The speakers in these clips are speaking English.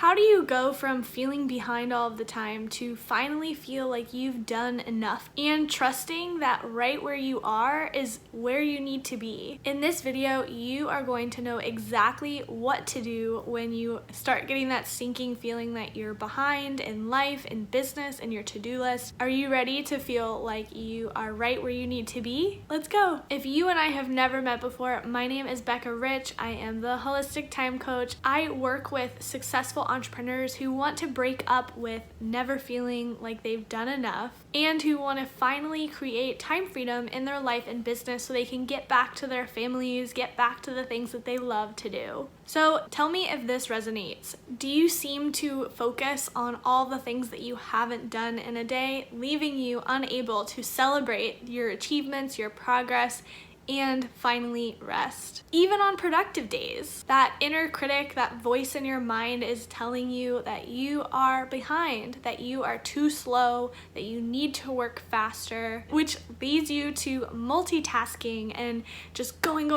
How do you go from feeling behind all of the time to finally feel like you've done enough and trusting that right where you are is where you need to be? In this video, you are going to know exactly what to do when you start getting that sinking feeling that you're behind in life, in business, in your to-do list. Are you ready to feel like you are right where you need to be? Let's go. If you and I have never met before, my name is Becca Rich. I am the Holistic Time Coach. I work with successful entrepreneurs who want to break up with never feeling like they've done enough and who want to finally create time freedom in their life and business so they can get back to their families, get back to the things that they love to do. So tell me if this resonates. Do you seem to focus on all the things that you haven't done in a day, leaving you unable to celebrate your achievements, your progress, and finally rest? Even on productive days, that inner critic, that voice in your mind is telling you that you are behind, that you are too slow, that you need to work faster, which leads you to multitasking and just going,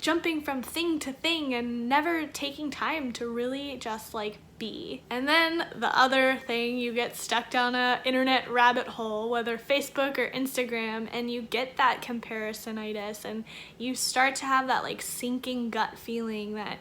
jumping from thing to thing and never taking time to really just be. And then the other thing, you get stuck down a internet rabbit hole, whether Facebook or Instagram, and you get that comparisonitis and you start to have that sinking gut feeling that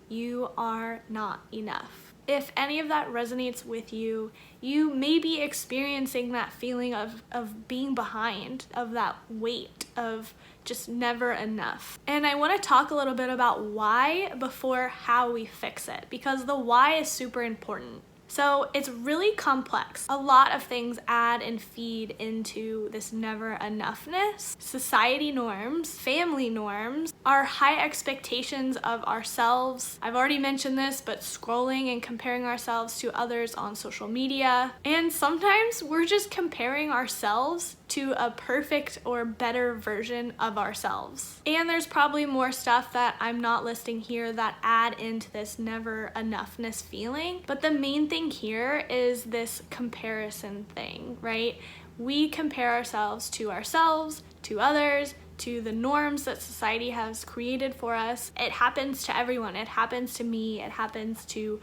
you are not enough. If any of that resonates with you, you may be experiencing that feeling of being behind, of that weight of just never enough. And I want to talk a little bit about why before how we fix it, because the why is super important. So it's really complex. A lot of things add and feed into this never enoughness. Society norms, family norms, our high expectations of ourselves. I've already mentioned this, but scrolling and comparing ourselves to others on social media. And sometimes we're just comparing ourselves to a perfect or better version of ourselves. And there's probably more stuff that I'm not listing here that add into this never enoughness feeling. But the main thing here is this comparison thing, right? We compare ourselves, to others, to the norms that society has created for us. It happens to everyone. It happens to me. It happens to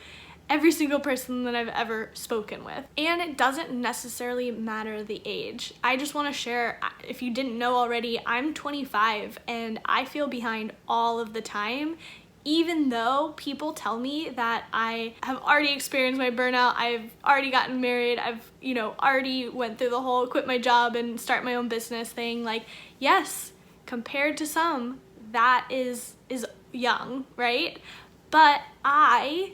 every single person that I've ever spoken with. And it doesn't necessarily matter the age. I just want to share, if you didn't know already, I'm 25 and I feel behind all of the time, even though people tell me that I have already experienced my burnout, I've already gotten married, I've already went through the whole quit my job and start my own business thing. Yes, compared to some, that is young, right? But I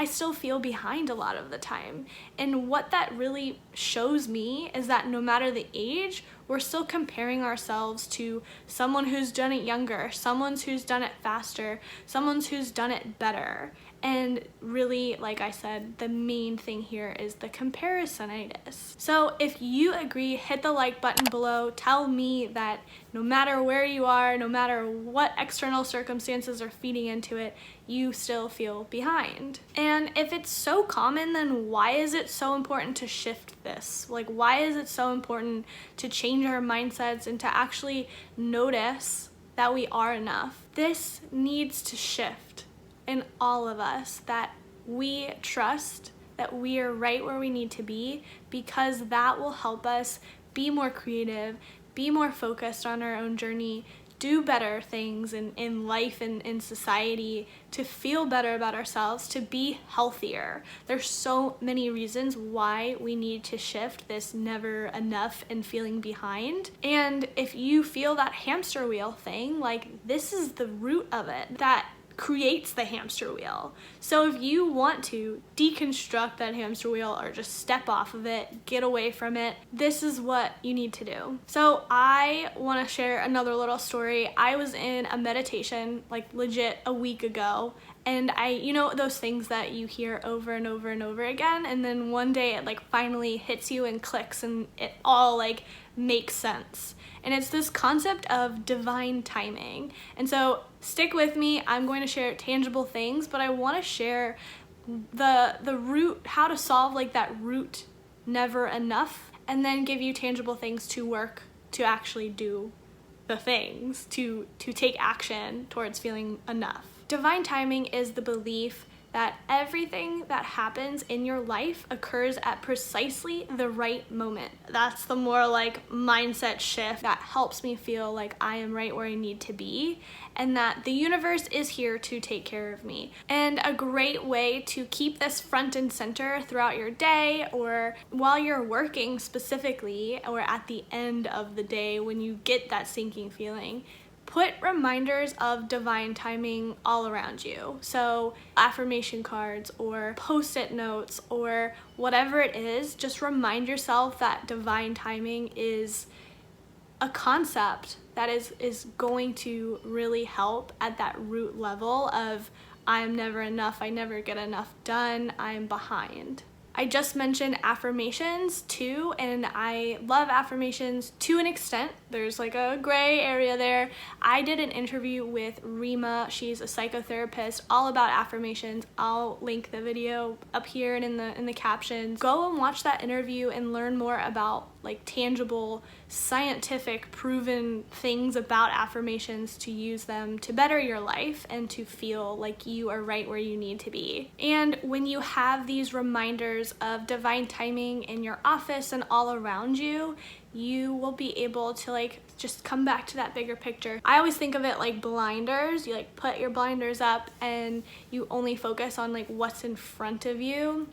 still feel behind a lot of the time. And what that really shows me is that no matter the age, we're still comparing ourselves to someone who's done it younger, someone who's done it faster, someone who's done it better. And really, like I said, the main thing here is the comparisonitis. So if you agree, hit the like button below. Tell me that no matter where you are, no matter what external circumstances are feeding into it, you still feel behind. And if it's so common, then why is it so important to shift this? Why is it so important to change our mindsets and to actually notice that we are enough? This needs to shift in all of us, that we trust that we are right where we need to be, because that will help us be more creative, be more focused on our own journey, do better things in life and in society, to feel better about ourselves, to be healthier. There's so many reasons why we need to shift this never enough and feeling behind. And if you feel that hamster wheel thing, this is the root of it that creates the hamster wheel. So if you want to deconstruct that hamster wheel or just step off of it, get away from it, this is what you need to do. So I want to share another little story. I was in a meditation legit a week ago, and those things that you hear over and over and over again, and then one day it finally hits you and clicks and it all makes sense. And it's this concept of divine timing. And so stick with me. I'm going to share tangible things, but I want to share the root, how to solve that root never enough, and then give you tangible things to work to actually do the things, to take action towards feeling enough. Divine timing is the belief that everything that happens in your life occurs at precisely the right moment. That's the more like mindset shift that helps me feel like I am right where I need to be, and that the universe is here to take care of me. And a great way to keep this front and center throughout your day, or while you're working specifically, or at the end of the day when you get that sinking feeling, put reminders of divine timing all around you. So affirmation cards or post-it notes or whatever it is, just remind yourself that divine timing is a concept that is going to really help at that root level of I'm never enough, I never get enough done, I'm behind. I just mentioned affirmations too, and I love affirmations to an extent. There's like a gray area there. I did an interview with Rima. She's a psychotherapist, all about affirmations. I'll link the video up here and in the captions. Go and watch that interview and learn more about like tangible, scientific, proven things about affirmations to use them to better your life and to feel like you are right where you need to be. And when you have these reminders of divine timing in your office and all around you, you will be able to like just come back to that bigger picture. I always think of it like blinders. You like put your blinders up and you only focus on like what's in front of you,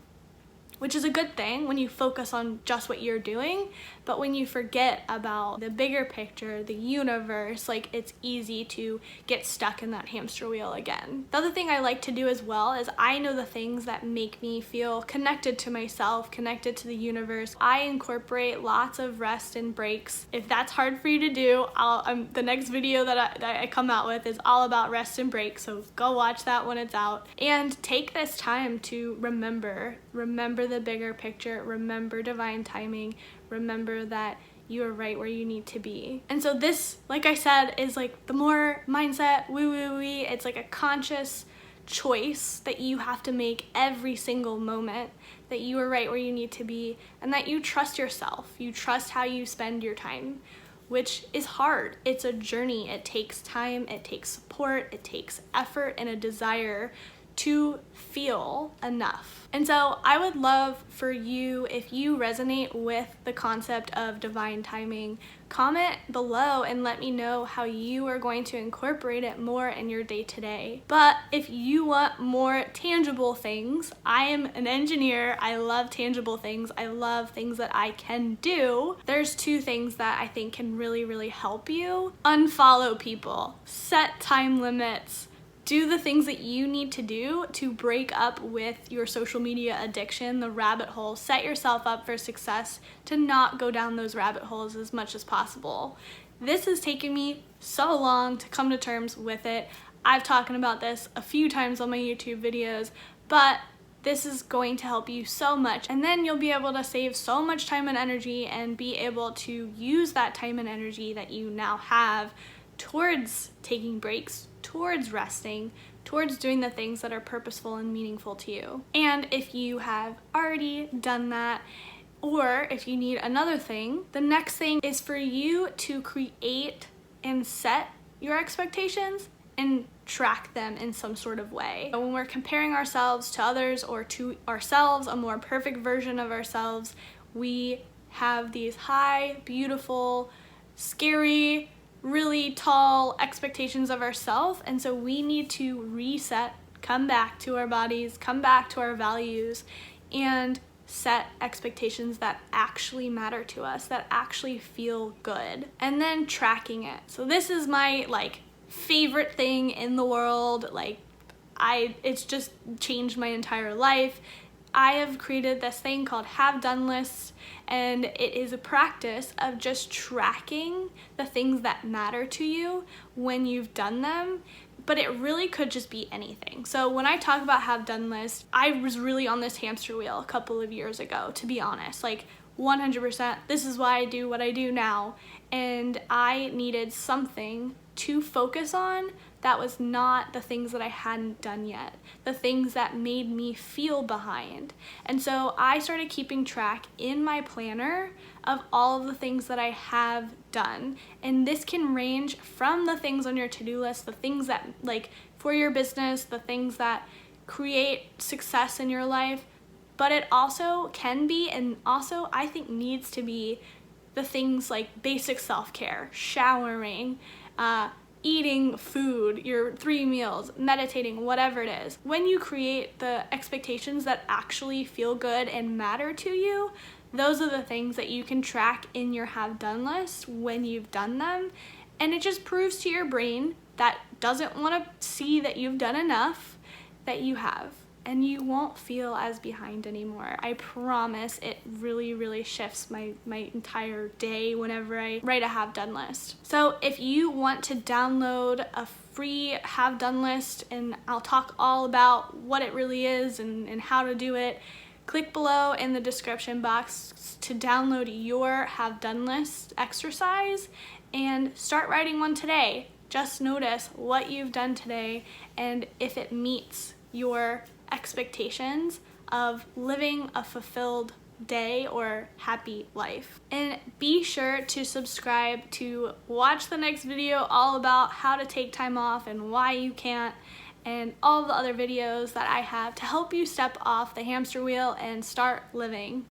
which is a good thing when you focus on just what you're doing. But when you forget about the bigger picture, the universe, like it's easy to get stuck in that hamster wheel again. The other thing I like to do as well is I know the things that make me feel connected to myself, connected to the universe. I incorporate lots of rest and breaks. If that's hard for you to do, the next video that I come out with is all about rest and breaks, so go watch that when it's out. And take this time to remember the bigger picture, remember divine timing, remember that you are right where you need to be. And so this, like I said, is like the more mindset, woo-woo-wee. It's like a conscious choice that you have to make every single moment, that you are right where you need to be, and that you trust yourself. You trust how you spend your time, which is hard. It's a journey. It takes time, it takes support, it takes effort, and a desire to feel enough. And so I would love for you, if you resonate with the concept of divine timing, comment below and let me know how you are going to incorporate it more in your day-to-day. But if you want more tangible things, I am an engineer. I love tangible things. I love things that I can do. There's two things that I think can really, really help you. Unfollow people. Set time limits. Do the things that you need to do to break up with your social media addiction, the rabbit hole. Set yourself up for success to not go down those rabbit holes as much as possible. This has taken me so long to come to terms with it. I've talked about this a few times on my YouTube videos, but this is going to help you so much. And then you'll be able to save so much time and energy and be able to use that time and energy that you now have towards taking breaks, towards resting, towards doing the things that are purposeful and meaningful to you. And if you have already done that, or if you need another thing, the next thing is for you to create and set your expectations and track them in some sort of way. When we're comparing ourselves to others or to ourselves, a more perfect version of ourselves, we have these high, beautiful, scary, really tall expectations of ourselves, and so we need to reset, come back to our bodies, come back to our values, and set expectations that actually matter to us, that actually feel good, and then tracking it. So this is my like favorite thing in the world. Like it's just changed my entire life. I have created this thing called have done lists, and it is a practice of just tracking the things that matter to you when you've done them, but it really could just be anything. So when I talk about have done lists, I was really on this hamster wheel a couple of years ago, to be honest, like 100%. This is why I do what I do now, and I needed something to focus on that was not the things that I hadn't done yet, the things that made me feel behind. And so I started keeping track in my planner of all of the things that I have done. And this can range from the things on your to-do list, the things that like for your business, the things that create success in your life, but it also can be, and also I think needs to be, the things like basic self-care, showering, eating food, your 3 meals, meditating, whatever it is. When you create the expectations that actually feel good and matter to you, those are the things that you can track in your have done list when you've done them. And it just proves to your brain that doesn't want to see that you've done enough, that you have. And you won't feel as behind anymore. I promise. It really, really shifts my entire day whenever I write a have done list. So if you want to download a free have done list, and I'll talk all about what it really is and how to do it, click below in the description box to download your have done list exercise and start writing one today. Just notice what you've done today and if it meets your expectations of living a fulfilled day or happy life. And be sure to subscribe to watch the next video all about how to take time off and why you can't, and all the other videos that I have to help you step off the hamster wheel and start living.